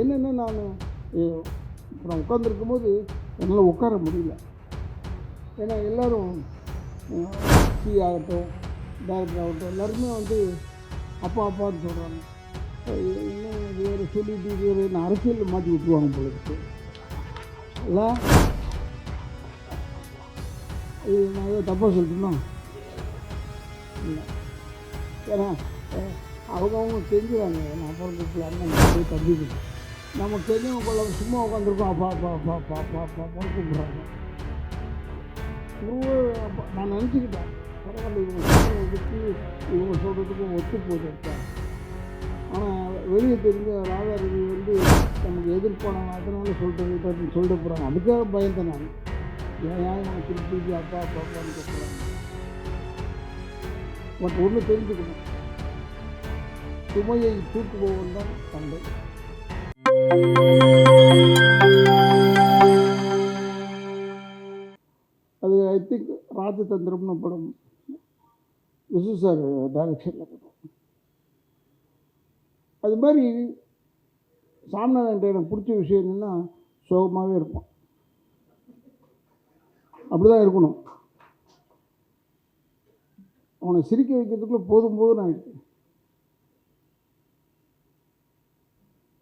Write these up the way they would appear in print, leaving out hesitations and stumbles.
என்னென்னா நான் நான் உட்காந்துருக்கும்போது என்னால் உட்கார முடியல. ஏன்னா எல்லோரும் சி ஆகட்டும், டேரக்டர் ஆகட்டும், எல்லாருமே வந்து அப்பா அப்பான்னு சொல்கிறாங்க. இன்னும் இது வேறு சொல்லிட்டு இது வேறு என்ன அரசியலில் மாற்றி விட்டுருவாங்க போல இருக்கு. இல்லை இது நான் ஏதோ தப்பாக சொல்லிட்டோம். இல்லை, ஏன்னா அவங்க தெரிஞ்சுறாங்க. நான் பிறகு அண்ணன் போய் தம்பிக்கு நம்ம தெரிஞ்சவங்க கொள்ள சும்மா உட்காந்துருக்கோம். அப்பா அப்பா அப்பா அப்பா அப்பா அப்பா அப்பான்னு கூப்பிட்றாங்க. நான் நினச்சிக்கிட்டேன், பரவாயில்ல இவங்க சொல்கிறதுக்கு இவங்க சொல்கிறதுக்கும் ஒத்து போகுது இருக்கா. ஆனால் வெளியே தெரிஞ்ச ராதாரவி வந்து நமக்கு எதிர்ப்பானாங்க, அதனால சொல்லிட்டு போகிறாங்க. அதுக்காக பயந்தேன் நான். ஏன் எனக்கு திருப்பி அப்பா அப்பா அப்பான்னு கூப்பிட்றாங்க. பட் ஒன்று தெரிஞ்சுக்கணும், சுமையை தூக்குபவன் தான் தந்தை. அது ஐ திங்க் ராஜதந்திரம்னு படம் விசு சார் டைரக்ஷனில் படம். அது மாதிரி சாமிநாதன்ட்ட எனக்கு பிடிச்ச விஷயம் என்னென்னா, சோகமாகவே இருப்பான். அப்படி தான் இருக்கணும். அவனை சிரிக்க வைக்கிறதுக்குள்ளே போதும் நான் இருக்கேன்.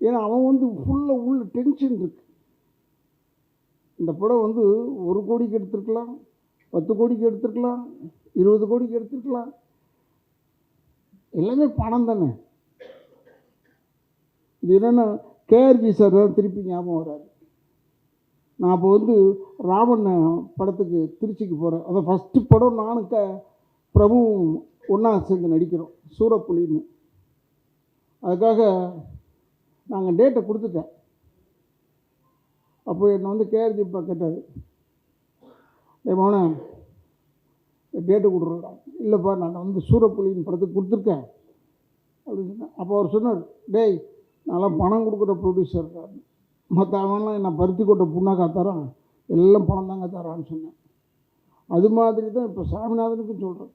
ஏன்னா அவன் வந்து ஃபுல்லாக உள்ள டென்ஷன் இருக்கு. இந்த படம் வந்து 1 கோடிக்கு எடுத்துருக்கலாம், 10 கோடிக்கு எடுத்துருக்கலாம், 20 கோடிக்கு எடுத்துருக்கலாம். எல்லாமே பணம் தானே. இது என்னென்னா கேஆர்ஜி சார் தான் திருப்பி ஞாபகம் வராது. நான் அப்போ வந்து ராவண படத்துக்கு திருச்சிக்கு போகிறேன். அதை ஃபஸ்ட்டு படம் நானும் பிரபுவும் ஒன்றா சேர்ந்து நடிக்கிறோம், சூரப்புலின்னு. அதுக்காக நாங்கள் டேட்டை கொடுத்துட்டேன். அப்போ என்னை வந்து கேஆர்ஜி இப்போ கேட்டார், மோனே டேட்டு கொடுக்குறோம். இல்லைப்பா, நான் வந்து சூரப்புலின்னு படத்துக்கு கொடுத்துருக்கேன் அப்படின்னு சொன்னேன். அப்போ அவர் சொன்னார், டேய் நான்லாம் பணம் கொடுக்குற ப்ரொடியூசர், மற்ற அவன்லாம் என்ன பருத்தி கொட்டை புண்ணாக்கா தரான், எல்லாம் பணம் தாங்க தரான்னு சொன்னேன். அது மாதிரி தான் இப்போ சாமிநாதனுக்கும் சொல்கிறேன்.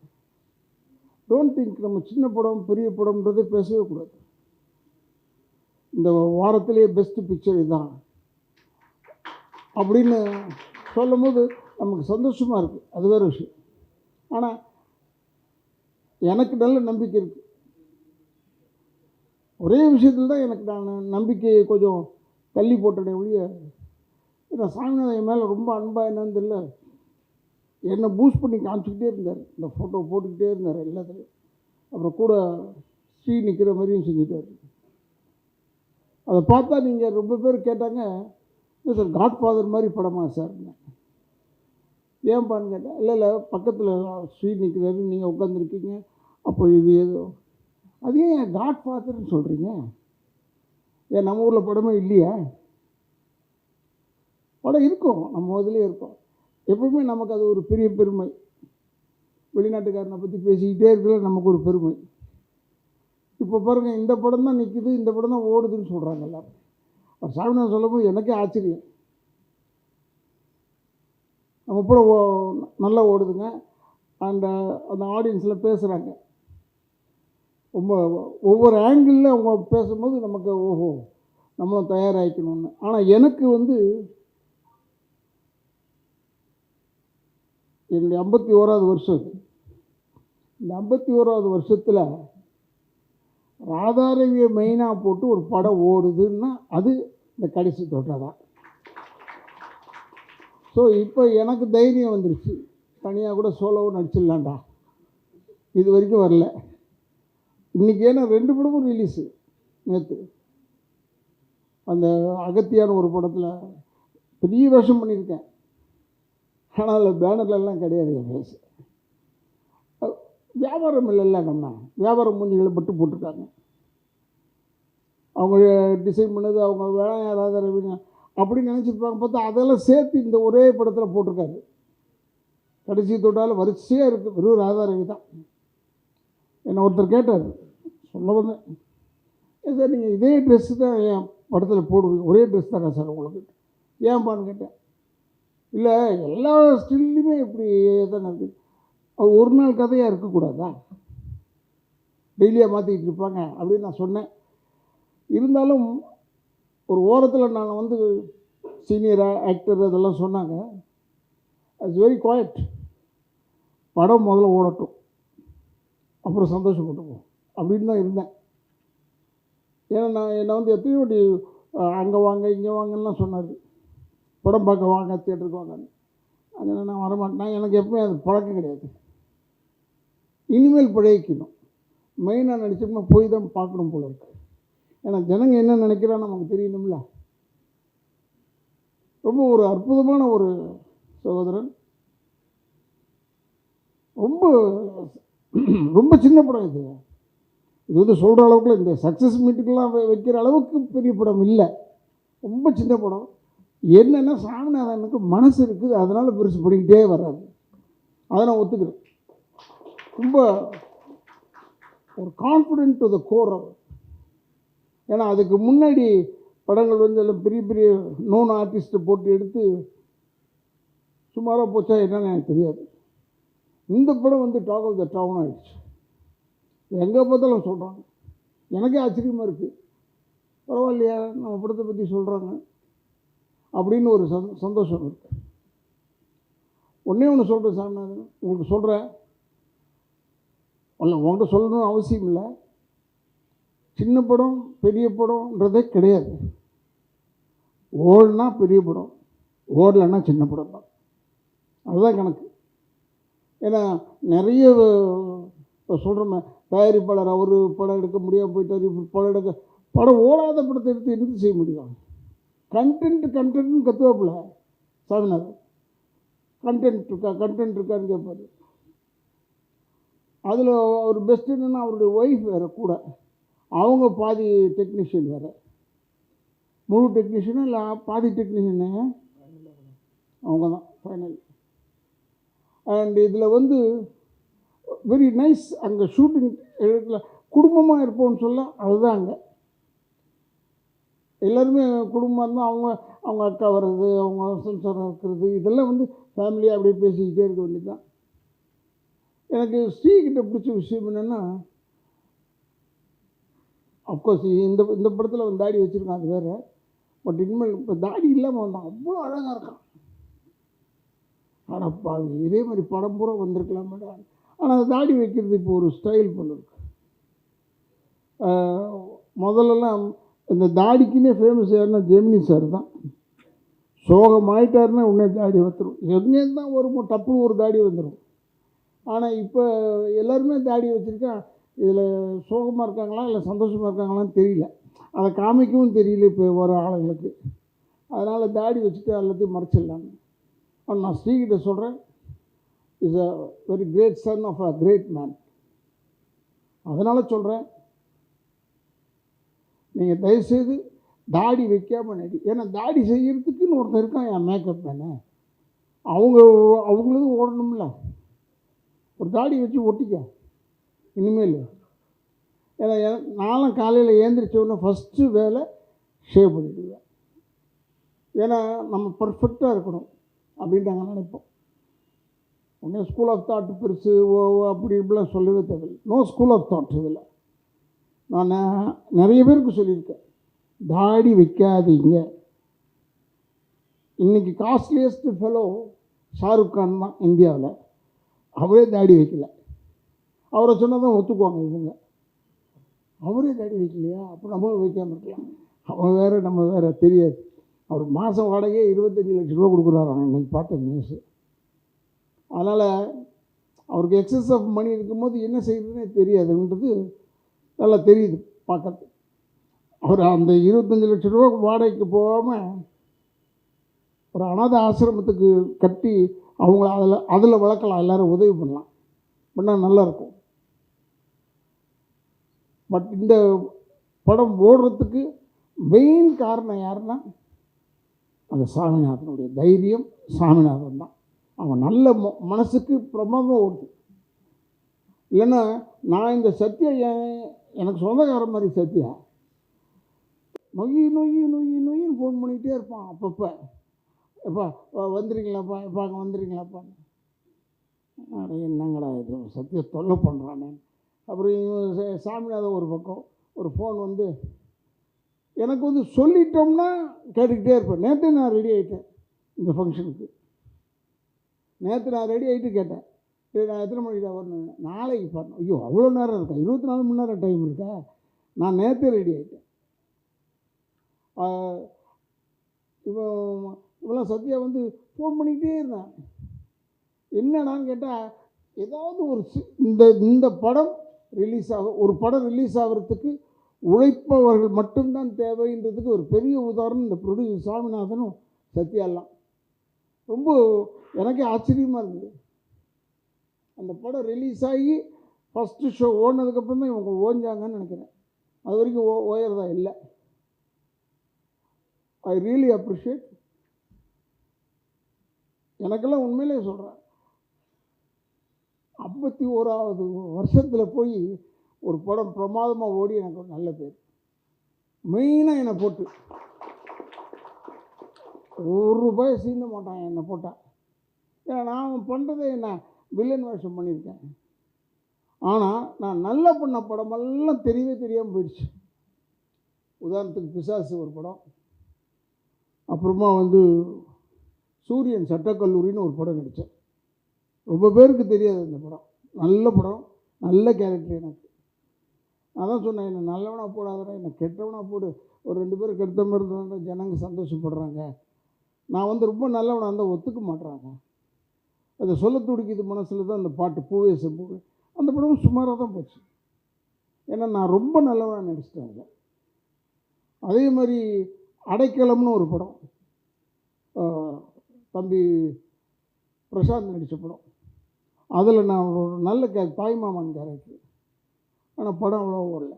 டோன்ட் திங்க் நம்ம சின்ன படம் பெரிய படம்ன்றதே பேசவே கூடாது. இந்த வாரத்திலேயே பெஸ்ட்டு பிக்சர் இதுதான் அப்படின்னு சொல்லும் போது நமக்கு சந்தோஷமாக இருக்குது. அது வேறு விஷயம். ஆனால் எனக்கு நல்ல நம்பிக்கை இருக்குது. ஒரே விஷயத்தில் தான் எனக்கு நான் நம்பிக்கையை கொஞ்சம் தள்ளி போட்டேனே ஒழிய, ஏன்னா சாமிநாதன் மேலே ரொம்ப அன்பாக என்னன்னு தெரியல, என்னை பூஸ்ட் பண்ணி காமிச்சிக்கிட்டே இருந்தார். இந்த ஃபோட்டோ போட்டுக்கிட்டே இருந்தார் எல்லாத்துலேயும். அப்புறம் கூட ஸ்ரீ நிற்கிற மாதிரியும் செஞ்சுட்டார். அதை பார்த்தா நீங்கள் ரொம்ப பேர் கேட்டாங்க, இல்லை சார் காட்ஃபாதர் மாதிரி படமா சார்? ஏன்பான்னு கேட்டேன். இல்லை பக்கத்தில் ஸ்ரீ நிற்கிறாரு, நீங்கள் உட்காந்துருக்கீங்க, அப்போ இது ஏதோ அது ஏன் காட்ஃபாதர்னு சொல்கிறீங்க? ஏன் நம்ம ஊரில் படமே இல்லையா? படம் இருக்கும், நம்ம இதுலேயே இருக்கும். எப்பவுமே நமக்கு அது ஒரு பெரிய பெருமை. வெளிநாட்டுக்காரனை பற்றி பேசிக்கிட்டே இருக்கல, நமக்கு ஒரு பெருமை. இப்போ பாருங்கள், இந்த படம் தான் நிற்கிது, இந்த படம் தான் ஓடுதுன்னு சொல்கிறாங்க எல்லோரும். சாமிநாதன் சொல்லும்போது எனக்கே ஆச்சரியம். நம்ம படம் நல்லா ஓடுதுங்க, அந்த ஆடியன்ஸில் பேசுகிறாங்க. ரொம்ப ஒவ்வொரு ஆங்கிளில் அவங்க பேசும்போது நமக்கு ஓஹோ நம்மளும் தயாராகிக்கணும்னு. ஆனால் எனக்கு வந்து என்னுடைய 51வது வருஷம் இது. இந்த 51வது வருஷத்தில் ராதாரவியை மெயினாக போட்டு ஒரு படம் ஓடுதுன்னா அது இந்த கடைசி தோட்டம் தான். ஸோ இப்போ எனக்கு தைரியம் வந்துருச்சு, தனியாக கூட சோலோவும் நடிச்சிடலாண்டா. இது வரைக்கும் வரல. இன்றைக்கி ஏன்னா 2 படமும் ரிலீஸு. நேற்று அந்த அகத்தியான ஒரு படத்தில் பெரிய வேஷம் பண்ணியிருக்கேன், ஆனால் அதில் பேனர்லாம் கிடையாது என் வயசு. வியாபாரம் இல்லைல்ல, நம்ம வியாபாரம் மூஞ்சிகளை மட்டும் போட்டுருக்காங்க. அவங்க டிசைன் பண்ணது அவங்க வேணாம் யாராவது ரவிங்க அப்படின்னு நினச்சிருப்பாங்க. பார்த்தா அதெல்லாம் சேர்த்து இந்த ஒரே படத்தில் போட்டிருக்காரு. கடைசி தொட்டாலும் வரிசையாக இருக்குது, வெறும் ராதாரவி தான். என்னை ஒருத்தர் கேட்டார், சொல்ல வந்தேன், சார் நீங்கள் இதே ட்ரெஸ்ஸு தான் என் படத்தில் போடுவீங்க, ஒரே ட்ரெஸ் தானே சார் உங்களுக்கு, ஏன்பான்னு கேட்டேன். இல்லை எல்லா ஸ்டில்லையுமே இப்படி தானே இருக்குது, அது ஒரு நாள் கதையாக இருக்கக்கூடாதா, டெய்லியாக மாற்றிக்கிட்டு இருப்பாங்க அப்படின்னு நான் சொன்னேன். இருந்தாலும் ஒரு ஓரத்தில் நான் வந்து சீனியர் ஆக்டர் அதெல்லாம் சொன்னாங்க, இட்ஸ் வெரி குவாய்ட், படம் முதல்ல ஓடட்டும் அப்புறம் சந்தோஷப்பட்டுப்போம் அப்படின்னு தான் இருந்தேன். ஏன்னா நான் என்னை வந்து எத்தனையோ வாட்டி அங்கே வாங்க இங்கே வாங்கலாம் சொன்னார், படம் பார்க்க வாங்க தியேட்டருக்கு வாங்கன்னு. அதனால் நான் வரமாட்டேன், எனக்கு எப்பவுமே அது பழக்கம் கிடையாது. இனிமேல் பழகிக்கணும், மெயினாக நடிச்சோம்னா போய் தான் பார்க்கணும் போல இருக்கு. ஏன்னா ஜனங்க என்ன நினைக்கிறான்னு நமக்கு தெரியணும்ல. ரொம்ப ஒரு அற்புதமான ஒரு சகோதரன், ரொம்ப ரொம்ப சின்ன படம் இது. இது வந்து சொல்கிற அளவுக்குலாம் இந்த சக்ஸஸ் மீட்டுக்கெல்லாம் வைக்கிற அளவுக்கு பெரிய படம் இல்லை, ரொம்ப சின்ன படம். என்னென்னா சாமிநாதனுக்கு மனசு இருக்குது, அதனால் பெருசு பண்ணிக்கிட்டே வர்றாரு, அதை நான் ஒத்துக்கிறேன். ரொம்ப ஒரு கான்ஃபிடென்ட் டு த கோர் அவர். ஏன்னா அதுக்கு முன்னாடி படங்கள் வந்து எல்லாம் பெரிய பெரிய நோன் ஆர்டிஸ்ட்டை போட்டு எடுத்து சுமாராக போச்சா என்னன்னு எனக்கு தெரியாது. இந்த படம் வந்து டாக் ஆஃப் த டவுன் ஆகிடுச்சு, எங்கே பார்த்தாலும் சொல்கிறாங்க. எனக்கே ஆச்சரியமாக இருக்குது, பரவாயில்லையா நம்ம படத்தை பற்றி சொல்கிறாங்க அப்படின்னு ஒரு சந்தோஷம் இருக்குது. ஒன்றே ஒன்று சொல்கிறேன் சாமிநாதன், உங்களுக்கு சொல்கிறேன், இல்லை உங்கள்கிட்ட சொல்லணும்னு அவசியம் இல்லை. சின்ன படம் பெரிய படம்ன்றதே கிடையாது. ஓடுனா பெரிய படம், ஓடலைன்னா சின்ன படம் தான், அதுதான் கணக்கு. ஏன்னா நிறைய இப்போ சொல்கிறோமே, தயாரிப்பாளர் அவர் படம் எடுக்க முடியாமல் போயிட்டார், படம் ஓடாத படத்தை எடுத்து எடுத்து செய்ய முடியும். கண்டென்ட்னு கற்றுவாப்பில் சாமிநாதன், கண்டென்ட் இருக்கான்னு கேட்பார். அதில் அவர் பெஸ்ட் என்னென்னா அவருடைய ஒய்ஃப் வேறு கூட, அவங்க பாதி டெக்னீஷியன் வேறு, முழு டெக்னீஷியனா இல்லை பாதி டெக்னீஷியனு அவங்க தான் ஃபைனல். அண்ட் இதில் வந்து வெரி நைஸ், அங்கே ஷூட்டிங் இடத்துல குடும்பமாக இருப்போம்னு சொல்ல, அதுதான் அங்கே எல்லாருமே குடும்பமாக இருந்தால் அவங்க அக்கா வர்றது, அவங்க சம்சாரம் இருக்கிறது, இதெல்லாம் வந்து ஃபேமிலியாக அப்படியே பேசிக்கிட்டே இருக்க வேண்டியது தான். எனக்கு ஸ்ரீகிட்ட பிடிச்ச விஷயம் என்னென்னா, அஃப்கோர்ஸ் இந்த படத்தில் அவன் தாடி வச்சுருக்கான், அது வேறு. பட் இனிமேல் இப்போ தாடி இல்லாமல் வந்தான், அவ்வளோ அழகாக இருக்கான். ஆனாப்பா இதே மாதிரி படம் பூரா வந்திருக்கலாம் மேடம். ஆனால் அந்த தாடி வைக்கிறது இப்போ ஒரு ஸ்டைல் போல இருக்கு. முதல்லலாம் இந்த தாடிக்குன்னே ஃபேமஸ் யாருன்னா ஜெமினி சார் தான். சோகம் ஆகிட்டாருன்னா உடனே தாடி வந்துடும், எங்கேருந்து தான் வருமோ டப்புன்னு ஒரு தாடி வந்துடும். ஆனால் இப்போ எல்லாருமே தாடி வச்சுருக்கா, இதில் சோகமாக இருக்காங்களா இல்லை சந்தோஷமாக இருக்காங்களான்னு தெரியல, அதை காமிக்கவும் தெரியல இப்போ வர ஆளுங்களுக்கு. அதனால் தாடி வச்சுட்டு எல்லாத்தையும் மறைச்சிடலான்னு. ஆனால் நான் ஸ்ரீகிட்ட சொல்கிறேன், is a very great son of a great man. அதனால் சொல்கிறேன், நீங்கள் தயவுசெய்து தாடி வைக்காமல் நடி. ஏன்னா தாடி செய்கிறதுக்குன்னு ஒருத்தர் இருக்கான், என் மேக்கப் மேனு, அவங்களும் ஓடணும்ல. ஒரு தாடி வச்சு ஒட்டிக்க இனிமேல். ஏன்னா நானும் காலையில் ஏந்திரிச்சோடனே ஃபஸ்ட்டு வேலை ஷேவ் பண்ணிடுவேன். ஏன்னா நம்ம பர்ஃபெக்டாக இருக்கணும் அப்படின்ட்டு நாங்கள் நினைப்போம். உடனே ஸ்கூல் ஆஃப் தாட் பெருசு அப்படி இப்படிலாம் சொல்லவே தேவையில்லை. நோ ஸ்கூல் ஆஃப் தாட் இதில். நான் நிறைய பேருக்கு சொல்லியிருக்கேன், தாடி வைக்காதீங்க. இன்றைக்கி காஸ்ட்லியஸ்ட் ஃபெலோ ஷாருக் கான் தான் இந்தியாவில், அவரே தாடி வைக்கல. அவரை சொன்னால் தான் ஒத்துக்குவாங்க இவங்க, அவரே தாடி வைக்கலையா, அப்போ நம்மளும் வைக்காமல் இருக்கலாம். அவன் வேறு நம்ம வேறு தெரியாது. அவர் மாதம் வாடகையே 25 லட்ச ரூபா கொடுக்குறாராங்க, இன்றைக்கி பார்த்த நியூஸு. அதனால் அவருக்கு எக்ஸஸ் ஆஃப் மணி இருக்கும்போது என்ன செய்யுதுன்னே தெரியாதுன்றது நல்லா தெரியுது பார்க்கறது. அவர் அந்த 25 லட்ச ரூபா வாடகைக்கு போகாமல் ஒரு அனாதை ஆசிரமத்துக்கு கட்டி அவங்கள அதில் வளர்க்கலாம், எல்லோரும் உதவி பண்ணால் நல்லாயிருக்கும். பட் இந்த படம் ஓடுறதுக்கு மெயின் காரணம் யாருன்னா அந்த சாமிநாதனுடைய தைரியம். சாமிநாதன் தான் அவன் நல்ல மனசுக்கு பிரமாதமாக ஓடுது. இல்லைன்னா நான் இந்த சத்யா எனக்கு சொந்தக்கார மாதிரி சத்யா நொய்யின்னு ஃபோன் பண்ணிக்கிட்டே இருப்பான் அப்பப்போ. எப்பா வந்துடுறீங்களாப்பா, எப்போ அங்கே வந்துடுறீங்களாப்பா. என்னங்கடா இது சத்யா தொல்லை பண்ணுறானே. அப்புறம் சாமிநாதன் ஒரு பக்கம் ஒரு ஃபோன் வந்து, எனக்கு வந்து சொல்லிட்டோம்னா கேட்டுக்கிட்டே இருப்பேன். நேற்று நான் ரெடி ஆகிட்டேன் இந்த ஃபங்க்ஷனுக்கு. நேற்று நான் ரெடி ஆகிட்டு கேட்டேன், சரி நான் எத்தனை மணிக்கு தான் வரணும், நாளைக்கு வரணும். ஐயோ அவ்வளோ நேரம் இருக்கா, 24 மணி நேரம் டைம் இருக்கா? நான் நேற்றே ரெடி ஆகிட்டேன். இவெல்லாம் சத்யா வந்து ஃபோன் பண்ணிக்கிட்டே இருந்தேன். என்னடான்னு கேட்டால், ஏதாவது ஒரு இந்த படம் ரிலீஸ் ஒரு படம் ரிலீஸ் ஆகிறதுக்கு உழைப்பவர்கள் மட்டும்தான் தேவைன்றதுக்கு ஒரு பெரிய உதாரணம் இந்த ப்ரொடியூசர் சாமிநாதனும் சத்யாலாம். ரொம்ப எனக்கே ஆச்சரியமாக இருந்தது. அந்த படம் ரிலீஸ் ஆகி ஃபஸ்ட்டு ஷோ ஓடினதுக்கப்புறம் தான் இவங்க ஓஞ்சாங்கன்னு நினைக்கிறேன். அது வரைக்கும் ஓயறதா இல்லை. I really appreciate. எனக்கெல்லாம் உண்மையிலே சொல்கிறேன், 51வது வருஷத்தில் போய் ஒரு படம் பிரமாதமாக ஓடி எனக்கு ஒரு நல்ல பேர். மெயினாக என்னை போட்டு ₹1 சீந்த மாட்டான் என்னை போட்டால். ஏன்னா நான் பண்ணுறதே என்ன வில்லன் வேஷம் பண்ணியிருக்கேன். ஆனால் நான் நல்லா பண்ண படமெல்லாம் தெரியவே தெரியாமல் போயிடுச்சு. உதாரணத்துக்கு பிசாசு ஒரு படம், அப்புறமா வந்து சூரியன் சட்டக்கல்லூரின்னு ஒரு படம் நடித்தேன். ரொம்ப பேருக்கு தெரியாது அந்த படம். நல்ல படம், நல்ல கேரக்டர் எனக்கு. அதான் சொன்னேன், என்னை நல்லவனாக போடாதடா, என்னை கெட்டவனாக போடு. ஒரு 2 பேர் கெட்ட மாதிரி இருந்தால் ஜனங்க சந்தோஷப்படுறாங்க. நான் வந்து ரொம்ப நல்லவனாக இருந்தால் ஒத்துக்க மாட்டுறாங்க. அதை சொல்ல துடிக்குது மனசில் தான் அந்த பாட்டு பூவே செம்பூவே. அந்த படம் சுமாராக தான் போச்சு. ஏன்னா நான் ரொம்ப நல்லவனாக நடிச்சிட்டேன் அதில். அதே மாதிரி அடைக்கலம்னு ஒரு படம், தம்பி பிரசாந்த் நடித்த படம். அதில் நான் ஒரு நல்ல தாய்மாமன் கேரக்டர். ஆனால் படம் அவ்வளோ ஓடல.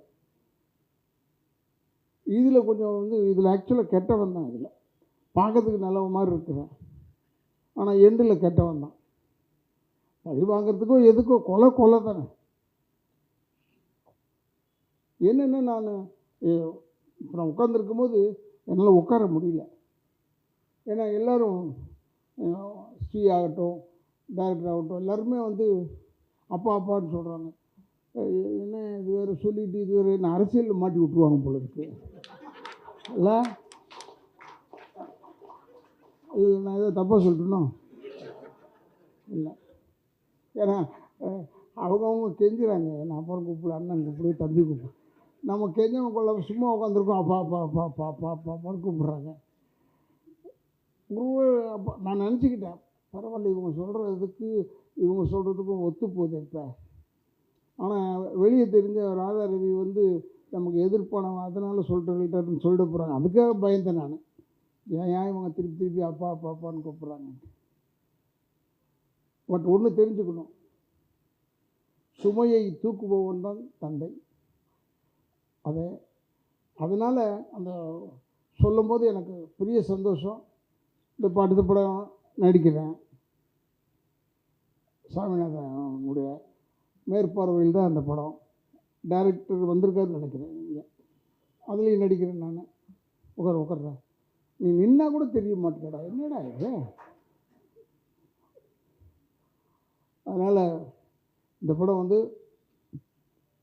இதில் கொஞ்சம் வந்து இதில் ஆக்சுவலாக கெட்டவன் தான். இதில் பார்க்கறதுக்கு நல்லவ மாதிரி இருக்கிறேன், ஆனால் எண்டில் கெட்டவன் தான். பழி வாங்கிறதுக்கோ எதுக்கோ கொலை தானே. என்னென்ன நான் உட்காந்துருக்கும் போது என்னால் உட்கார முடியல. ஏன்னா எல்லோரும் ஸ்ரீ ஆகட்டும், டைரக்டர் ஆகட்டும், எல்லாருமே வந்து அப்பா அப்பான்னு சொல்கிறாங்க. என்ன இது வேறு சொல்லிட்டு இது வேறு என்ன அரசியலில் மாட்டி விட்ருவாங்க போல இருக்கு இல்லை? இது நான் ஏதோ தப்பாக சொல்லிட்டேனோ? இல்லை, ஏன்னா அவங்கவுங்க கெஞ்சுறாங்க. நான் அப்புறம் கூப்பிடு, அண்ணன் கூப்பிடு, தம்பி கூப்பிடு. நம்ம கெஞ்சவங்க கொள்ள சும்மா உட்காந்துருக்கோம், அப்பா அப்பா அப்பா அப்பா அப்பா அப்பா அப்பான்னு கூப்பிட்றாங்க. அப்போ நான் நினச்சிக்கிட்டேன், பரவாயில்ல இவங்க சொல்கிறதுக்கு இவங்க சொல்கிறதுக்கும் ஒத்து போகுது இப்போ. ஆனால் வெளியே தெரிஞ்ச ராதாரவி வந்து நமக்கு எதிர்ப்பானவன், அதனால் சொல்லிட்டாருன்னு சொல்லிட்டு போகிறாங்க. அதுக்காக பயந்தேன் நான். ஏன் இவங்க திருப்பி அப்பா அப்பா அப்பான்னு கூப்பிட்றாங்க. பட் ஒன்று தெரிஞ்சுக்கணும், சுமையை தூக்குபவன் தான் தந்தை. அதனால் அந்த சொல்லும்போது எனக்கு பெரிய சந்தோஷம். இப்போ அடுத்த படம் நடிக்கிறேன், சாமிநாதனுடைய மேற்பார்வையில் தான் அந்த படம். டைரக்டர் வந்திருக்காருன்னு நினைக்கிறேன். இங்கே அதுலேயும் நடிக்கிறேன் நான். உட்கார்றேன். நீ நின்னா கூட தெரிய மாட்டேடா, என்னடா இது? அதனால் இந்த படம் வந்து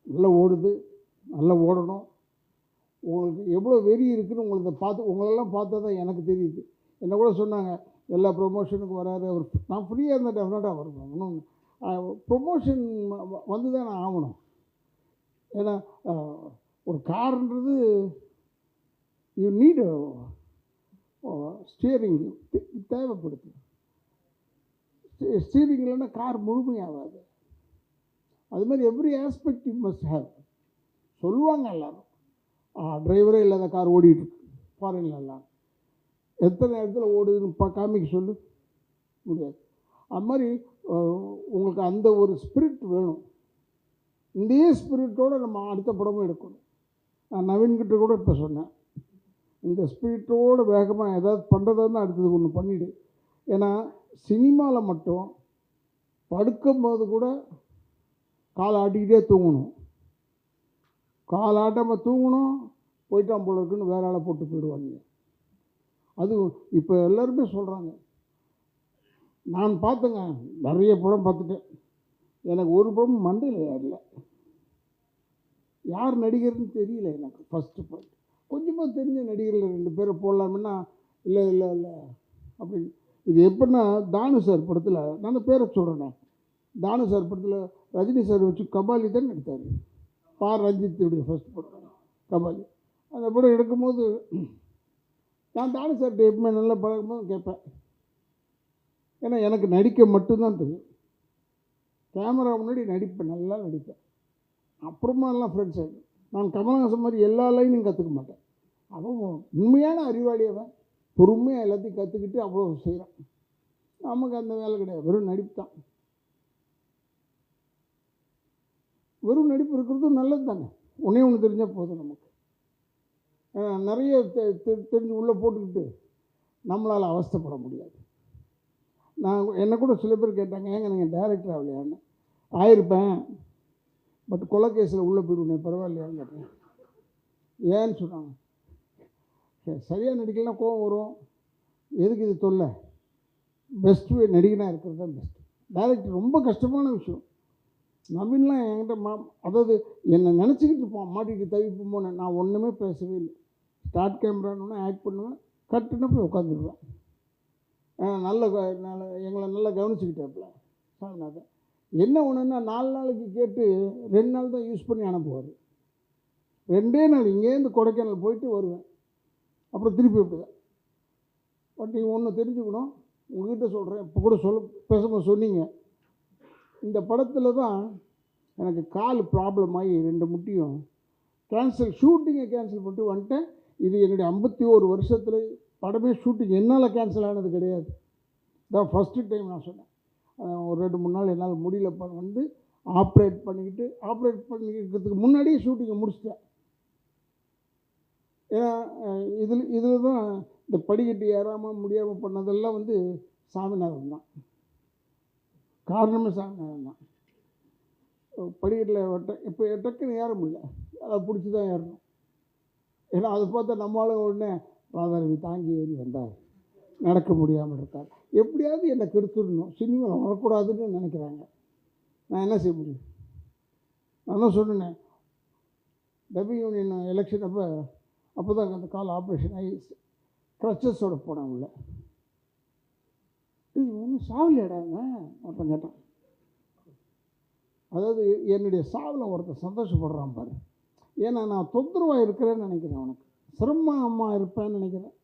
நல்லா ஓடுது, நல்லா ஓடணும். உங்களுக்கு எவ்வளோ வெறி இருக்குதுன்னு உங்களெல்லாம் பார்த்தா தான் எனக்கு தெரியுது. என்ன கூட சொன்னாங்க, எல்லா ப்ரொமோஷனுக்கும் வராரு அவர். நான் ஃப்ரீயாக இருந்த டெஃபினட்டாக வருவேன். இன்னும் ப்ரொமோஷன் வந்து தான் நான் ஆகணும். ஏன்னா ஒரு கார்ன்றது யூ நீட் ஸ்டியரிங் தேவைப்படுது. ஸ்டீரிங் இல்லைன்னா கார் முழுமையாகாது. அது மாதிரி every aspect you must have. சொல்லுவாங்க எல்லோரும், டிரைவரே இல்லாத கார் ஓடிட்டுருக்கு ஃபாரின்ல எல்லாம். எத்தனை இடத்துல ஓடுதுன்னு காமிக்க சொல்லு முடியாது. அது மாதிரி உங்களுக்கு அந்த ஒரு ஸ்பிரிட் வேணும். இந்த ஸ்பிரிட்டோடு நம்ம அடுத்த படமும் எடுக்கணும். நான் நவீன்கிட்ட கூட இப்போ சொன்னேன், இந்த ஸ்பிரிட்டோடு வேகமாக ஏதாவது பண்ணுறதா இருந்தால் அடுத்தது ஒன்று பண்ணிவிடு. ஏன்னா சினிமாவில் மட்டும் படுக்கும்போது கூட காலை ஆட்டிக்கிட்டே தூங்கணும். கால் ஆட்டாமல் தூங்கணும், போயிட்டான் போல இருக்குன்னு வேற ஆளை போட்டு போயிடுவாங்க. அது இப்போ எல்லாருமே சொல்கிறாங்க. நான் பார்த்தேங்க, நிறைய படம் பார்த்துட்டேன். எனக்கு ஒரு படம் மண்டையில் ஏறல. யார் நடிகர்னு தெரியல எனக்கு. ஃபஸ்ட்டு பாயிண்ட், கொஞ்சமாக தெரிஞ்ச நடிகர்கள் 2 பேரை போடலாமுன்னா இல்லை இல்லை இல்லை அப்படின்னு. இது எப்படின்னா தானு சார் படத்தில், நான் அந்த பேரை சொல்கிறேண்ணே, தானு சார் படத்தில் ரஜினி சார் வச்சு கபாலி தான் எடுத்தார். ரஞ்சித்துடைய ஃபர்ஸ்ட் படம் கபாலி. அந்த படம் எடுக்கும்போது நான் தானு சார்கிட்ட எப்பவுமே நல்லா பழகும்போது கேட்பேன். ஏன்னா எனக்கு நடிக்க மட்டும்தான் தெரியும். கேமரா முன்னாடி நடிப்பேன், நல்லா நடிப்பேன். அப்புறமா எல்லாம் ஃப்ரெண்ட்ஸ் ஆகிடும். நான் கமலஹாசன் மாதிரி எல்லா லைனும் கற்றுக்க மாட்டேன். அவன் உண்மையான அறிவாளி, அவன் பொறுமையாக எல்லாத்தையும் கற்றுக்கிட்டு அவ்வளோ செய்கிறான். நமக்கு அந்த வேலை கிடையாது, வெறும் நடிப்பு தான். வெறும் நடிப்பு இருக்கிறதும் நல்லது தானே. ஒன்று தெரிஞ்சால் போதும் நமக்கு. நிறைய தெரிஞ்சு உள்ளே போட்டுக்கிட்டு நம்மளால் அவஸ்தைப்பட முடியாது. நான் என்னை கூட சில பேர் கேட்டாங்க, ஏங்க நீங்கள் டைரக்டர் ஆகலையான்னு. ஆயிருப்பேன், பட் கொலை கேஸில் உள்ளே போயிடுவேன், பரவாயில்லையான்னு கேட்டேன். ஏன்னு சொன்னாங்க. சரியாக நடிக்கலாம் கோவம் வரும், எதுக்கு இது தொல்லை, பெஸ்ட்டு நடிகனாக இருக்கிறது தான் பெஸ்ட்டு. டைரக்டர் ரொம்ப கஷ்டமான விஷயம். நவீன்லாம் என்கிட்ட அதாவது என்னை நினச்சிக்கிட்டு இருப்பான், மாட்டிட்டு தவிப்போமோன்னு. நான் ஒன்றுமே பேசவே இல்லை. ஸ்டார்ட் கேமரான்னு ஆக்ட் பண்ணுவேன், கட்டுன்னு போய் உட்காந்துருவேன். எங்களை நல்லா கவனிச்சுக்கிட்டாப்புல சாமிநாதன். என்ன ஒன்றுன்னா 4 நாளைக்கு கேட்டு 2 நாள் தான் யூஸ் பண்ணி அனுப்புவார். 2 நாள் இங்கேருந்து கொடைக்கானல் போயிட்டு வருவேன், அப்புறம் திருப்பி விட்டுதான். பட் நீங்கள் ஒன்று தெரிஞ்சுக்கணும், உங்ககிட்ட சொல்கிறேன், இப்போ கூட பேசும்போது சொன்னீங்க, இந்த படத்தில் தான் எனக்கு கால் ப்ராப்ளம் ஆகி 2 முட்டியும் ஷூட்டிங்கை கேன்சல் பண்ணிட்டு வந்துட்டேன். இது என்னுடைய 51 வருஷத்தில் படமே ஷூட்டிங் என்னால் கேன்சல் ஆனது கிடையாது. தான் ஃபஸ்ட்டு டைம் நான் சொன்னேன். ஒரு 2-3 நாள் என்னால் முடியல வந்து ஆப்ரேட் பண்ணிக்கிறதுக்கு முன்னாடியே ஷூட்டிங்கை முடிச்சிட்டேன். ஏன்னா இதில் தான் இந்த படிக்கட்டு ஏறாமல் முடியாமல் பண்ணதெல்லாம் வந்து சாமிநாதன் தான் காரணமே. சாமிநாதன் தான் படிக்கட்டில் இப்போ டக்குன்னு ஏற முடியல, அதை பிடிச்சி தான் ஏறணும். ஏன்னா அதை பார்த்தா நம்மளால உடனே ராதாரவி தாங்கி ஏறி வந்தார், நடக்க முடியாமல் இருக்கார், எப்படியாவது என்னை கெடுத்துடணும், சினிமாவில் வரக்கூடாதுன்னு நினைக்கிறாங்க. நான் என்ன செய்ய முடியும்? நான் தான் சொன்னேன், டபி யூனியன் எலெக்ஷன் அப்போ தான் அந்த கால் ஆப்ரேஷன் ஆகி க்ரச்சஸோடு போனேன் உள்ள. இது ஒன்றும் சாவலியாடாங்க ஒருத்தன் கேட்டான். அதாவது என்னுடைய சாவில் ஒருத்தர் சந்தோஷப்படுறான் பாரு. ஏன்னா நான் தொந்தரவாக இருக்கிறேன்னு நினைக்கிறேன், அவனுக்கு சிரமமாக இருப்பேன்னு நினைக்கிறேன்.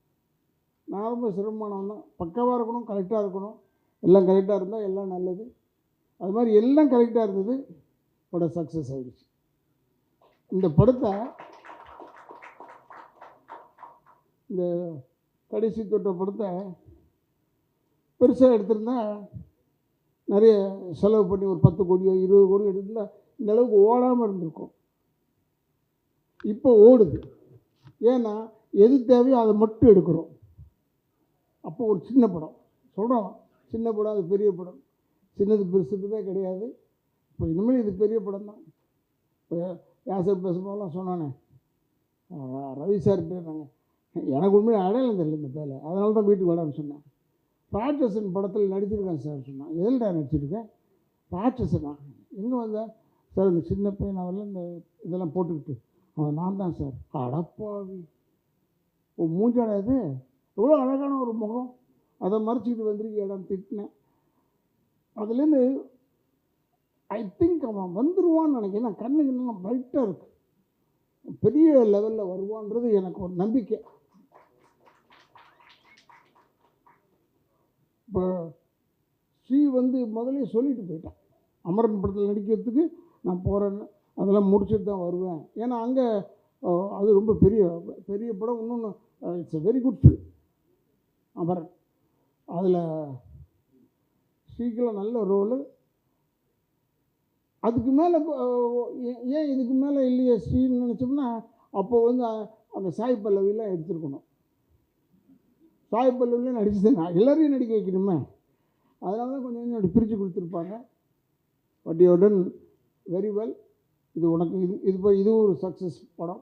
நான் ரொம்ப சிரமமானவன் தான். பக்காவாக இருக்கணும், கரெக்டாக இருக்கணும், எல்லாம் கரெக்டாக இருந்தால் எல்லாம் நல்லது. அது மாதிரி எல்லாம் கரெக்டாக இருந்தது, படம் சக்ஸஸ் ஆகிடுச்சு. இந்த படத்தை இந்த கடைசி தொட்ட படத்தை பெருசாக எடுத்திருந்தா நிறைய செலவு பண்ணி ஒரு 10 கோடியோ 20 கோடியோ எடுத்திருந்தால் இந்த அளவுக்கு ஓடாமல் இருந்திருக்கும். இப்போ ஓடுது. ஏன்னா எது தேவையோ அதை மட்டும் எடுக்கிறோம். அப்போ ஒரு சின்ன படம் சொல்கிறோம், சின்ன படம், அது பெரிய படம், சின்னது பெருசுதான் கிடையாது. இப்போ இனிமேல் இது பெரிய படம் தான். இப்போ யாசர் பேசும்போதெல்லாம் சொன்னானே, ரவி சார்கிட்ட நாங்கள் எனக்கு உண்மையாக அடையாளம் தெரியல இந்த பேரை, அதனால தான் வீட்டுக்கு வரான்னு சொன்னேன். ராட்சசன் படத்தில் நடிச்சிருக்கேன் சார் சொன்னான். எதில்டா நடிச்சிருக்கேன்? ராட்சசனா? எங்கே வந்தேன் சார்? இந்த சின்ன பையன் அவரில் இந்த இதெல்லாம் போட்டுக்கிட்டு அவன் நான் தான் சார். அடப்பாவி, ஓ மூஞ்சாடா இது, எவ்வளோ அழகான ஒரு முகம், அதை மறைச்சிக்கிட்டு வந்துருக்கு இடம் திட்டினேன். அதுலேருந்து ஐ திங்க் அவன் வந்துடுவான்னு நினைக்கிறேன். கண்ணுக்கு நல்லா பிரைட்டாக இருக்கு, பெரிய லெவலில் வருவான்றது எனக்கு ஒரு நம்பிக்கை. இப்போ ஸ்ரீ வந்து முதலே சொல்லிட்டு போயிட்டான், அமரன் படத்தில் நடிக்கிறதுக்கு நான் போகிறேன்னு, அதெல்லாம் முடிச்சுட்டு தான் வருவேன். ஏன்னா அங்கே அது ரொம்ப பெரிய பெரிய படம். இன்னொன்று it's a very good film Amaran. அதில் ஸ்ரீக்கெல்லாம் நல்ல ரோலு. அதுக்கு மேலே ஏன் இதுக்கு மேலே இல்லையே ஸ்ரீன்னு நினச்சோம்னா, அப்போது வந்து அந்த சாய் பல்லவிலாம் எடுத்துருக்கணும். சாய் பல்லவிலாம் நடிச்சு நான் எல்லோரையும் நடிக்க வைக்கணுமே, அதனால தான் கொஞ்சம் கொஞ்சம் அப்படி பிரித்து கொடுத்துருப்பாங்க. But you done very well. இது உனக்கு இதுவும் ஒரு சக்ஸஸ் படம்.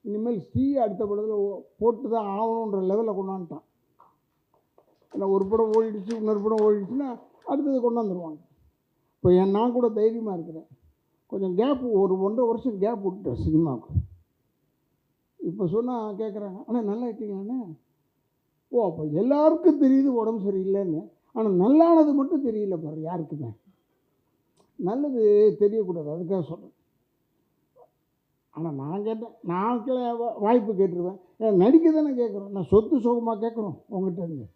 இனிமேல் ஸ்ரீ அடுத்த படத்தில் போட்டு தான் ஆகணுன்ற லெவலில் கொண்டாந்துட்டான். ஏன்னா ஒரு படம் ஓடிடுச்சு, இன்னொரு படம் ஓடிடுச்சுன்னா அடுத்தது கொண்டாந்துருவாங்க. இப்போ நான் கூட தைரியமாக இருக்கிறேன். கொஞ்சம் கேப், ஒரு 1.5 வருஷம் கேப் விட்டுட்டேன் சினிமாவுக்கு. இப்போ சொன்னால் கேட்குறாங்க, ஆனால் நல்லா ஆயிட்டீங்களாண்ணே. ஓ, அப்போ எல்லாருக்கும் தெரியுது உடம்பு சரியில்லைன்னு. ஆனால் நல்லானது மட்டும் தெரியல பாரு யாருக்குமே. நல்லது தெரியக்கூடாது, அதுக்காக சொல்கிறேன். ஆனால் நான் கேட்டேன், நான் வாய்ப்பு கேட்டுருவேன். ஏன் நடிக்க தானே கேட்குறோம், நான் சொத்து சுகமாக கேட்குறோம் உங்கள்கிட்ட இருந்து.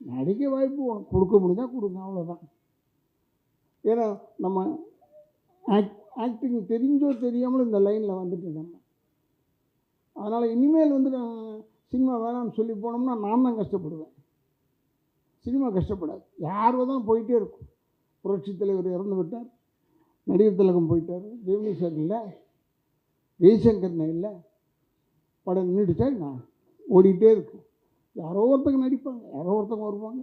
நடிக்க வாய்ப்பு உனக்கு கொடுக்க முடிஞ்சால் கொடுங்க, அவ்வளோதான். ஏன்னா நம்ம ஆக்டிங் தெரிஞ்சோ தெரியாமலும் இந்த லைனில் வந்துட்டு நம்ம. அதனால் இனிமேல் வந்து நான் சினிமா வேணாம்னு சொல்லி போனோம்னா நான் தான் கஷ்டப்படுவேன். சினிமா கஷ்டப்படாது, யார் தான் போயிட்டே இருக்கும். புரட்சித் தலைவர் இறந்து விட்டார், நடிகர் திலகம் போயிட்டார், ஜெமினி சார் இல்லை, ஜெய்சங்கர்னு இல்லை, படம் நின்றுடுச்சா நான் ஓடிக்கிட்டே இருக்கும். யாரோ ஒருத்தங்க நடிப்பாங்க, யாரோ ஒருத்தங்க வருவாங்க.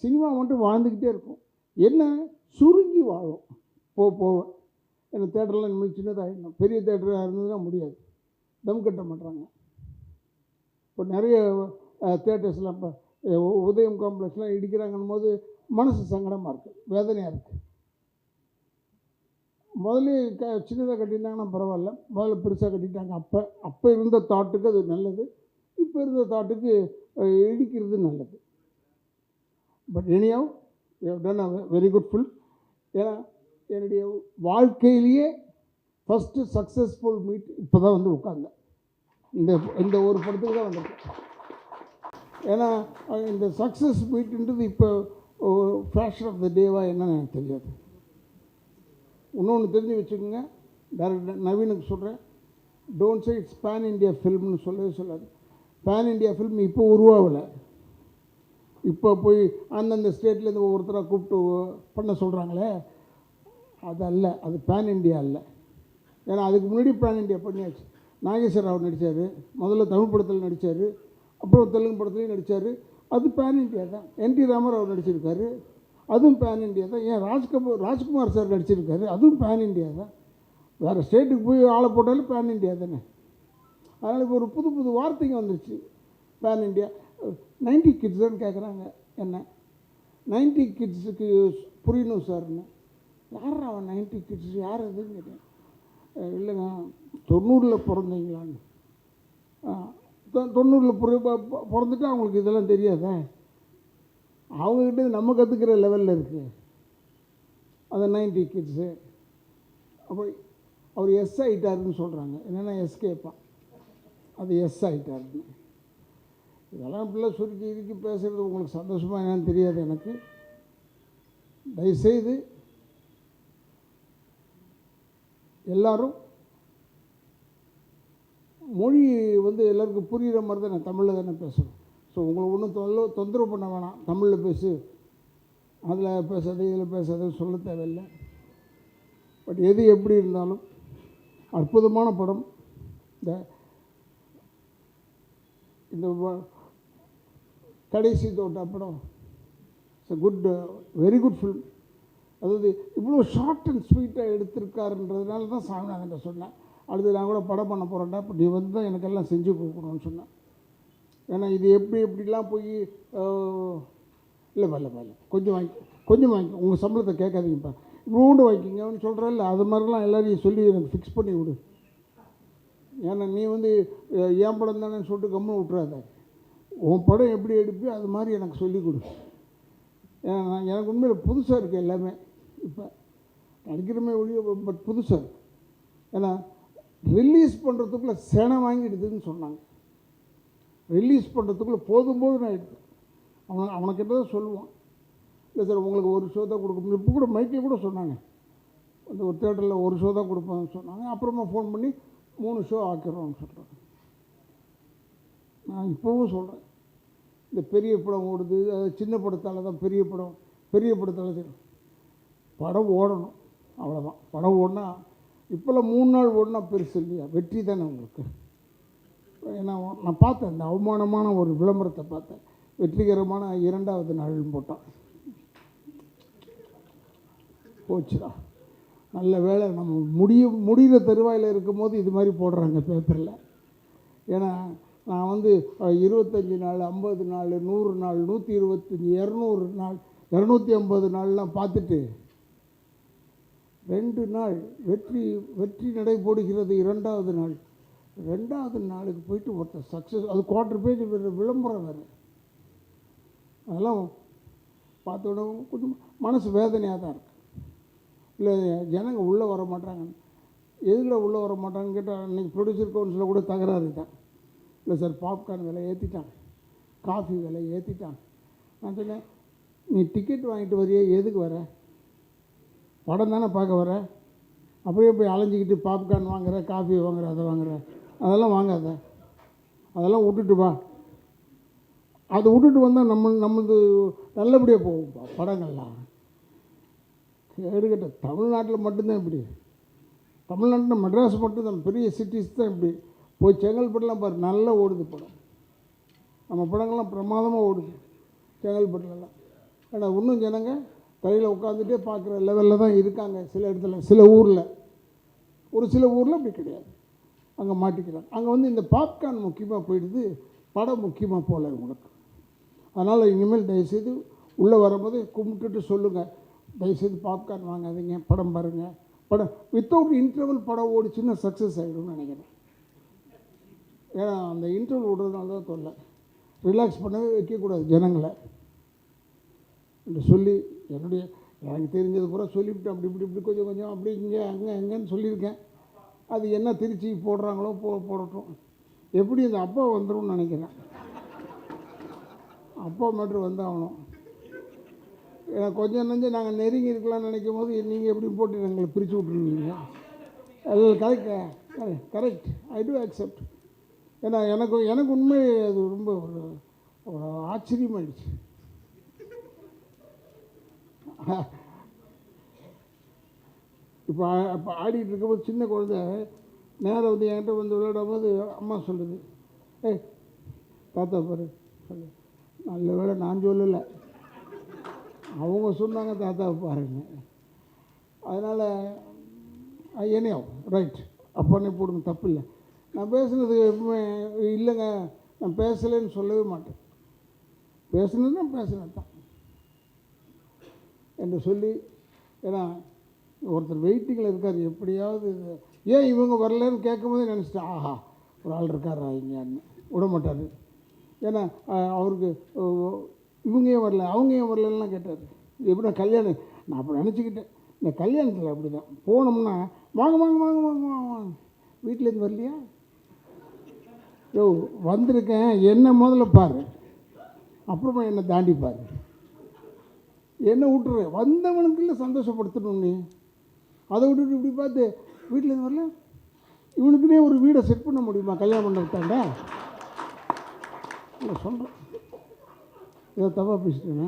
சினிமா மட்டும் வாழ்ந்துக்கிட்டே இருக்கும். என்ன சுருங்கி வாழும் போக. ஏன்னா தேட்டர்லாம் இனிமேல் சின்னதாகிடணும். பெரிய தேட்டராக இருந்ததுன்னா முடியாது, தம் கட்ட மாட்டுறாங்க. இப்போ நிறைய தேட்டர்ஸ்லாம் இப்போ உதயம் காம்ப்ளெக்ஸ்லாம் இடிக்கிறாங்கன்னும் போது மனசு சங்கடமாக இருக்குது, வேதனையாக இருக்குது. முதல்ல சின்னதாக கட்டியிருந்தாங்கன்னா பரவாயில்ல, முதல்ல பெருசாக கட்டிட்டாங்க. அப்போ இருந்த தாட்டுக்கு அது நல்லது, இப்போ இருந்த தாட்டுக்கு இடிக்கிறது நல்லது. But anyway you have done a very good film. ஏன்னா என்னுடைய வாழ்க்கையிலேயே ஃபஸ்ட்டு சக்ஸஸ்ஃபுல் மீட் இப்போ தான் வந்து உட்காந்தேன். இந்த ஒரு படத்துக்கு தான் வந்திருக்கேன். ஏன்னா இந்த சக்ஸஸ் மீட்டுன்றது இப்போ ஃபேஷன் ஆஃப் த டேவாக என்னன்னு எனக்கு தெரியாது. இன்னொன்று தெரிஞ்சு வச்சுக்கோங்க, டைரக்டர் நவீனுக்கு சொல்கிறேன், don't say it's pan India ஃபில்ம்னு சொல்லவே சொல்லாது. பேன் இண்டியா ஃபில்ம் இப்போ உருவாகலை. இப்போ போய் அந்தந்த ஸ்டேட்லேருந்து ஒவ்வொருத்தராக கூப்பிட்டு பண்ண சொல்கிறாங்களே, அது அல்ல, அது பேன் இண்டியா அல்ல. ஏன்னா அதுக்கு முன்னாடி பேன் இண்டியா பண்ணியாச்சு. நாகேஸ்வர ராவ் நடித்தார், முதல்ல தமிழ் படத்தில் நடித்தார், அப்புறம் தெலுங்கு படத்துலேயும் நடித்தார், அது பேன் இண்டியா தான். என்டி ராமராவ் நடிச்சிருக்காரு, அதுவும் பேன் இண்டியா தான். ஏன் ராஜ்குமார் சார் நடிச்சிருக்காரு, அதுவும் பேன் இண்டியா தான். வேறு ஸ்டேட்டுக்கு போய் ஆளை போட்டாலும் பேன் இண்டியா தானே. அதனால் இப்போ ஒரு புது புது வார்த்தைங்க வந்துருச்சு, பேன் இண்டியா. 90 கிட்ஸ்ன்னு கேட்குறாங்க என்ன, 90 கிட்ஸுக்கு புரியணும் சார்னு. யார் அவன் 90 கிட்ஸ், யார் அதுன்னு கேட்டேன். இல்லைங்க 90ல் பிறந்தீங்களான்னு. 90ல் பிறந்துட்டு அவங்களுக்கு இதெல்லாம் தெரியாதா? அவங்கக்கிட்ட நம்ம கற்றுக்கிற லெவலில் இருக்குது அந்த 90 கிட்ஸு. அப்போ அவர் எஸ் ஆகிட்டாருன்னு சொல்கிறாங்க. என்னென்னா எஸ்கேப்பா, அது எஸ் ஆகிட்டாருன்னு. இதெல்லாம் இப்படிலாம் சுருக்கி இறுக்கி பேசுகிறது உங்களுக்கு சந்தோஷமாக என்னன்னு தெரியாது எனக்கு. தயவுசெய்து எல்லாரும் மொழி வந்து எல்லாருக்கும் புரிகிற மாதிரி தான் நான் தமிழில் தானே பேசுகிறோம். ஸோ உங்களை ஒன்றும் தொந்தரவு பண்ண வேணாம், தமிழில் பேசு, அதில் பேசாது, இதில் பேசாதுன்னு சொல்ல தேவையில்லை. பட் எது எப்படி இருந்தாலும் அற்புதமான படம். இந்த கடைசி தோட்டா படம் it's a good, very good film. அதாவது இவ்வளோ ஷார்ட் அண்ட் ஸ்வீட்டாக எடுத்திருக்காருன்றதுனால தான் சாமிநாதன் சொன்னேன், அடுத்து நான் கூட படம் பண்ண போகிறேன்டா, இப்போ நீ வந்து தான் எனக்கெல்லாம் செஞ்சு கொடுக்கணும்னு சொன்னேன். ஏன்னா இது எப்படிலாம் போய் இல்லை கொஞ்சம் வாங்கி உங்கள் சம்பளத்தை கேட்காதீங்கப்பா, இவ்வளோண்டு வாங்கிக்கிங்கன்னு சொல்கிறேன்ல, அது மாதிரிலாம் எல்லோரையும் சொல்லி எனக்கு ஃபிக்ஸ் பண்ணி விடு. ஏன்னா நீ வந்து என் படம் தானேன்னு சொல்லிட்டு கம்முன்னு விட்டுறாத, உன் படம் எப்படி எடுப்பியோ அது மாதிரி எனக்கு சொல்லிக் கொடு. ஏன்னா எனக்கு உண்மையில் புதுசாக இருக்குது எல்லாமே. இப்போ நடிக்கிறமே ஒழிய பட் புதுசாக இருக்குது. ஏன்னா ரிலீஸ் பண்ணுறதுக்குள்ளே சேனை வாங்கிடுதுன்னு சொன்னாங்க. ரிலீஸ் பண்ணுறதுக்குள்ளே போதும் நான் எடுத்து அவனுக்கிட்ட தான் சொல்லுவான், இல்லை சார் உங்களுக்கு ஒரு ஷோ தான் கொடுக்க முடியும். இப்போ கூட மைக்கில் கூட சொன்னாங்க, அந்த ஒரு தேட்டரில் ஒரு ஷோ தான் கொடுப்பாங்கன்னு சொன்னாங்க. அப்புறமா ஃபோன் பண்ணி 3 ஷோ ஆக்கிறோம்னு சொல்கிறாங்க. நான் இப்போவும் சொல்கிறேன், இந்த பெரிய படம் ஓடுது, அது சின்ன படத்தால் தான் பெரிய படத்தால் தெரியும். படம் ஓடணும், அவ்வளோதான். படம் ஓடினா இப்போல்லாம் 3 நாள் ஓடினா பெருசு இல்லையா, வெற்றி தானே உங்களுக்கு. ஏன்னா நான் பார்த்தேன், இந்த அவமானமான ஒரு விளம்பரத்தை பார்த்தேன், வெற்றிகரமான 2வது நாள்னு போட்டான். போச்சுடா, நல்ல வேலை நம்ம முடிகிற தருவாயில் இருக்கும் போது இது மாதிரி போடுறாங்க பேப்பரில். ஏன்னா நான் வந்து 25 நாள், 50 நாள், 100 நாள், 125, 200 நாள், 250 நாள்லாம் பார்த்துட்டு 2 நாள் வெற்றி நடை போடுகிறது 2வது நாள், 2வது நாளுக்கு போயிட்டு ஒருத்தர் சக்ஸஸ், அது 1/4 பேஜ் விளம்பரம் வேறு. அதெல்லாம் பார்த்தோட கொஞ்சம் மனசு வேதனையாக தான் இருக்குது. இல்லை ஜனங்க உள்ளே வர மாட்டாங்க. எதில் உள்ளே வர மாட்டாங்கன்னு கேட்டால் அன்றைக்கி ப்ரொடியூசர் கவுன்சிலில் கூட தகராறு தான். இல்லை சார் பாப்கார்ன் விலை ஏற்றிட்டான், காஃபி விலை ஏற்றிட்டான். நான் சொன்னேன், நீ டிக்கெட் வாங்கிட்டு வரையே எதுக்கு வர? படம் தானே பார்க்க வர. அப்படியே போய் அலைஞ்சிக்கிட்டு பாப்கார்ன் வாங்குற, காஃபி வாங்குற, அதை வாங்குற, அதெல்லாம் வாங்காத. அதெல்லாம் விட்டுட்டு வா. அதை விட்டுட்டு வந்தால் நம்மளது நல்லபடியாக போகும்ப்பா படங்கள்லாம். கேடுகட்ட தமிழ்நாட்டில் மட்டும்தான் இப்படி. தமிழ்நாட்டில் மெட்ராஸ் மட்டும்தான், பெரிய சிட்டிஸ் தான் இப்படி. போய் செங்கல்பட்டுலாம் பாரு, நல்லா ஓடுது படம். நம்ம படங்கள்லாம் பிரமாதமாக ஓடுது செங்கல்பட்டுலலாம். ஏன்னா இன்னும் ஜனங்க தலையில் உட்காந்துட்டே பார்க்குற லெவலில் தான் இருக்காங்க. சில இடத்துல, சில ஊரில், ஒரு சில ஊரில் அப்படி கிடையாது. அங்கே மாட்டிக்கிறாங்க. அங்கே இந்த பாப்கார்ன் முக்கியமாக போயிடுது, படம் முக்கியமாக போகல உங்களுக்கு. அதனால் இனிமேல் தயவுசெய்து உள்ளே வரும்போது கும்பிட்டுட்டு சொல்லுங்கள், தயவுசெய்து பாப்கார்ன் வாங்காதீங்க, படம் பாருங்கள். படம் வித்தவுட் இன்டர்வல் படம் ஓடிச்சுன்னா சக்ஸஸ் ஆகிடும்னு நினைக்கிறேன். ஏன்னா அந்த இன்டர்வல் விடுறதுனால தான் தொல்லை. ரிலாக்ஸ் பண்ணவே வைக்கக்கூடாது ஜனங்களை என்று சொல்லி, எனக்கு தெரிஞ்சது பூரா சொல்லிவிட்டு அப்படி இப்படி கொஞ்சம் கொஞ்சம் அப்படி இங்கே அங்கேன்னு சொல்லியிருக்கேன். அது என்ன திருச்சி போடுறாங்களோ போடட்டும். எப்படி இந்த அப்பா வந்துடும் நினைக்கிறேன். அப்பா மட்டும் வந்தாகணும். ஏன்னா கொஞ்சம் நஞ்சம் நாங்கள் நெருங்கி இருக்கலாம்னு நினைக்கும் போது நீங்கள் எப்படி போட்டு எங்களை பிரித்து விட்டுருவீங்க. அது கரெக்ட், ஐ டூ அக்செப்ட். ஏன்னா எனக்கு உண்மை அது ரொம்ப ஒரு ஆச்சரியமாயிடுச்சு. இப்போ ஆடிட்டு இருக்கும்போது சின்ன குழந்தை நேரம் என்கிட்ட விளையாடும் போது அம்மா சொல்லுது, தாத்தா பாரு சொல்லு. நல்ல வேளை நான் சொல்லலை, அவங்க சொன்னாங்க தாத்தாவை பாருங்க. அதனால் என்னையோ ரைட் அப்பனே போடுங்க, தப்பு இல்லை. நான் பேசுனது எப்பவுமே இல்லைங்க, நான் பேசலைன்னு சொல்லவே மாட்டேன். பேசுனதுன்னா பேசுனது தான் என்று சொல்லி. ஏன்னா ஒருத்தர் வெயிட்டிங்கில் இருக்கார், எப்படியாவது ஏன் இவங்க வரலன்னு கேட்கும்போதே நினச்சிட்டேன், ஆஹா ஒரு ஆள் இருக்காரா இங்கன்னு. விட மாட்டார். ஏன்னா அவருக்கு இவங்க ஏன் வரல, அவங்க ஏன் வரலன்னா கேட்டார். எப்படின்னா கல்யாணம், நான் அப்போ நினச்சிக்கிட்டேன், இந்த கல்யாணத்தில் அப்படி தான் போனோம்னா வாங்க வாங்க வாங்க வாங்க வாங்க, வீட்டிலேருந்து வரலையா, யோ வந்திருக்கேன் என்ன முதல்ல பாரு, அப்புறமா என்னை தாண்டி பாரு, என்ன விட்டுரு, வந்தவனுக்குள்ள சந்தோஷப்படுத்தணும். நீ அதை விட்டுட்டு இப்படி பார்த்து வீட்டிலேருந்து வரல, இவனுக்குன்னே ஒரு வீடை செட் பண்ண முடியுமா கல்யாணம் பண்ண இல்லை சொல்கிறேன். ஏதோ தப்பாக பேசிட்டேன்னா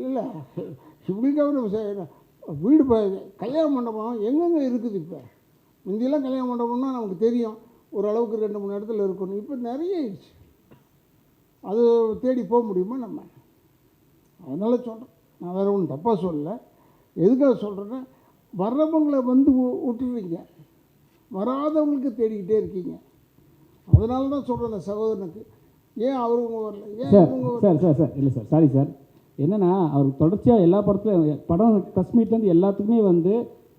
இல்லை, இப்படிக்காக வீடு கல்யாண மண்டபம் எங்கெங்கே இருக்குது. இப்போ முந்தியெல்லாம் கல்யாண மண்டபம்னா நமக்கு தெரியும், ஓரளவுக்கு 2-3 இடத்துல இருக்கணும். இப்போ நிறைய ஆயிடுச்சு, அது தேடி போக முடியுமா நம்ம? அதனால் சொல்கிறேன், நான் வேறு ஒன்றும் தப்பாக சொல்லலை. எதுக்காக சொல்கிறேன்னா, வர்றவங்களை விட்டுறீங்க, வராதவங்களுக்கு தேடிக்கிட்டே இருக்கீங்க. அதனால தான் சொல்கிறேன் அந்த சகோதரனுக்கு, ஏன் அவருங்க வரல, ஏன் சார் இல்லை சார், சாரி சார். என்னென்னா அவர் தொடர்ச்சியாக எல்லா படம் ப்ரெஸ் மீட்லேருந்து எல்லாத்துக்குமே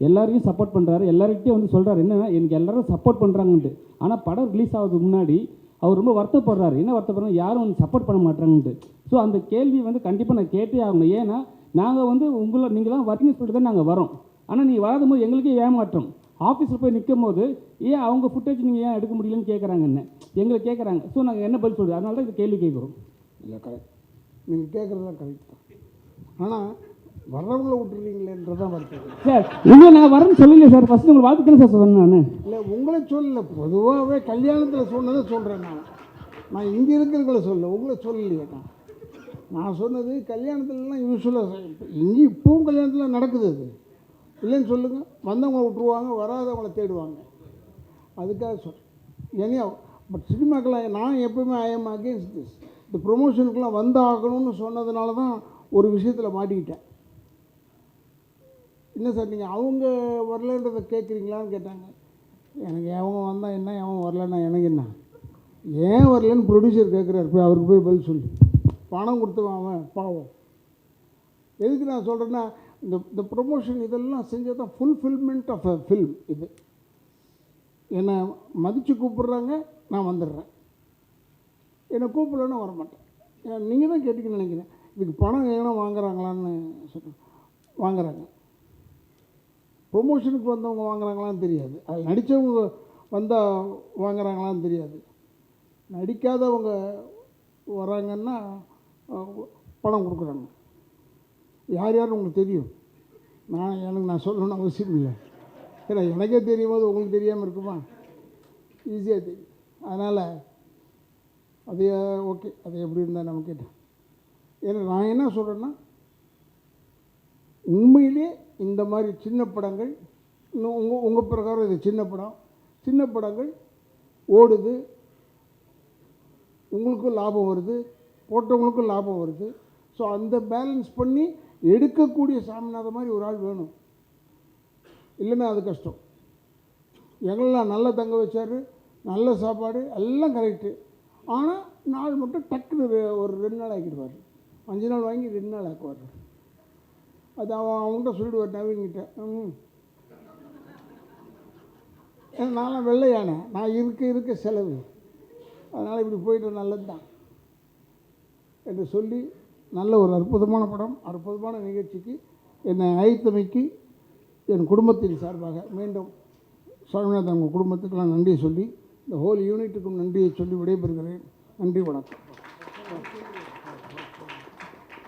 எல்லாரையும் சப்போர்ட் பண்ணுறாரு, எல்லார்கிட்டையும் சொல்கிறாரு என்னென்னா எனக்கு எல்லோரும் சப்போர்ட் பண்ணுறாங்கன்ட்டு. ஆனால் படம் ரிலீஸ் ஆகிறதுக்கு முன்னாடி அவர் ரொம்ப வருத்தப்படுறாரு. என்ன வருத்தப்படுறாங்க, யாரும் சப்போர்ட் பண்ண மாட்டாங்கன்ட்டு. ஸோ அந்த கேள்வி கண்டிப்பாக நான் கேட்டே ஆகணும். ஏன்னா நாங்கள் நீங்களாம் வரீங்கன்னு சொல்லிட்டு தான் நாங்கள் வரோம். ஆனால் நீங்கள் வராத போது எங்களுக்கே ஏமாற்றம். ஆஃபீஸில் போய் நிற்கும் போது ஏன் அவங்க ஃபுட்டேஜ் நீங்கள் ஏன் எடுக்க முடியலன்னு கேட்குறாங்க, என்ன எங்களை கேட்குறாங்க. ஸோ நாங்கள் என்ன பதில் சொல்கிறது, அதனால தான் இந்த கேள்வி கேட்குறோம். இல்லை கரெக்ட், நீங்கள் கேட்குறதுலாம் கரெக்ட் தான். ஆனால் வர்றவங்கள விட்டுறீங்களேன்றதான் வருத்தம் சார். உங்களை நான் வரேன்னு சொல்லலையே சார், ஃபஸ்ட்டு உங்களை வாழ்த்துக்கணும் சார் சொன்னேன் நான். இல்லை உங்களை சொல்லலை, பொதுவாகவே கல்யாணத்தில் சொன்னதை சொல்கிறேன். நான் இங்கே இருக்கிறவங்கள சொல்ல, உங்களை சொல்லலையே. நான் சொன்னது கல்யாணத்துலலாம் யூஸ்வலாக இங்கே இப்பவும் கல்யாணத்தில் நடக்குது. அது இல்லைன்னு சொல்லுங்கள், வந்தவங்களை விட்டுருவாங்க, வராதவங்களை தேடுவாங்க. அதுக்காக சொல்கிறேன். ஏன்னா பட் சினிமாக்கெல்லாம் நான் எப்போவுமே ஐ எம் அகேன்ஸ்ட் திஸ். இந்த ப்ரொமோஷனுக்கெலாம் வந்தாகணும்னு சொன்னதுனால தான் ஒரு விஷயத்தில் மாட்டிக்கிட்டேன். என்ன சார் நீங்கள் அவங்க வரலன்றதை கேட்குறீங்களான்னு கேட்டாங்க. எனக்கு அவங்க வந்தால் என்ன, அவன் வரலன்னா எனக்கு என்ன, ஏன் வரலன்னு ப்ரொடியூசர் கேட்குறாரு, போய் அவருக்கு போய் பதில் சொல்லு. பணம் கொடுத்தவன் அவன் பாவம். எதுக்கு நான் சொல்கிறேன்னா, இந்த ப்ரொமோஷன் இதெல்லாம் செஞ்சது தான் ஃபுல்ஃபில்மெண்ட் ஆஃப் அ ஃபில்ம். என்னை மதித்து கூப்பிட்றாங்க, நான் வந்துடுறேன். என்னை கூப்பிடலன்னு வரமாட்டேன். நீங்கள் தான் கேட்டுக்கன்னு நினைக்கிறேன். இதுக்கு பணம் எங்கன்னா வாங்குறாங்களான்னு சொல்கிறேன். வாங்குறாங்க. ப்ரொமோஷனுக்கு வந்தவங்க வாங்குறாங்களான்னு தெரியாது. அது நடித்தவங்க வந்தால் வாங்குறாங்களான்னு தெரியாது. நடிக்காதவங்க வராங்கன்னா பணம் கொடுக்குறாங்க. யார் யாருன்னு உங்களுக்கு தெரியும். நான் சொல்லணும்னு அவசியம் இல்லை. ஏன்னா எனக்கே தெரியும் போது உங்களுக்கு தெரியாமல் இருக்குமா? ஈஸியாக தெரியும். அதனால் அது ஓகே, அது எப்படி இருந்தால் நம்ம கேட்டேன். ஏன்னா நான் என்ன சொல்கிறேன்னா, உண்மையிலே இந்த மாதிரி சின்ன படங்கள், இன்னும் உங்கள் பிரகாரம் இது சின்ன படங்கள் ஓடுது, உங்களுக்கும் லாபம் வருது, போட்டவங்களுக்கும் லாபம் வருது. ஸோ அந்த பேலன்ஸ் பண்ணி எடுக்கக்கூடிய சாமிநாதன் மாதிரி ஒரு ஆள் வேணும். இல்லைன்னா அது கஷ்டம். எங்களெலாம் நல்லா தங்க வச்சார், நல்ல சாப்பாடு எல்லாம் கரெக்டு. ஆனால் நாள் மட்டும் டக்குன்னு ஒரு 2 நாள் ஆக்கிடுவார். 5 நாள் வாங்கி 2 நாள் ஆக்குவார். அது அவங்ககிட்ட சொல்லிடுவார், நவீன்கிட்ட. நான்லாம் வெள்ளையானே, நான் இருக்க செலவு, அதனால் இப்படி போய்ட்டு நல்லது தான் என்று சொல்லி, நல்ல ஒரு அற்புதமான படம், அற்புதமான நிகழ்ச்சிக்கு என்னை அழைத்தமைக்கு என் குடும்பத்தின் சார்பாக மீண்டும் சுவாமிநாதன் உங்கள் குடும்பத்துக்கெல்லாம் நன்றியை சொல்லி, இந்த ஹோல் யூனிட்டுக்கும் நன்றியை சொல்லி விடைபெறுகிறேன். நன்றி, வணக்கம்.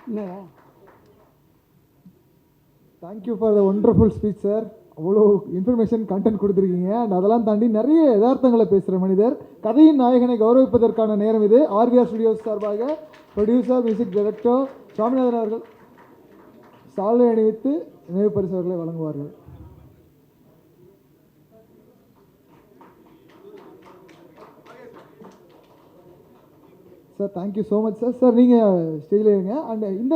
என்னடா? Thank you for the wonderful speech sir. அவ்வளோ இன்ஃபர்மேஷன் கண்டென்ட் கொடுத்துருக்கீங்க. அண்ட் அதெல்லாம் தாண்டி நிறைய யதார்த்தங்களை பேசுகிற மனிதர். கதையின் நாயகனை கௌரவிப்பதற்கான நேரம் இது. ஆர்விஆர் ஸ்டுடியோஸ் சார்பாக ப்ரொடியூசர், மியூசிக் டைரக்டர் சுவாமிநாதன் அவர்கள் சாலை அணிவித்து நினைவு பரிசு அவர்களை வழங்குவார்கள். Sir thank you so much sir. Sir நீங்கள் ஸ்டேஜில் இருங்க. அண்ட் இந்த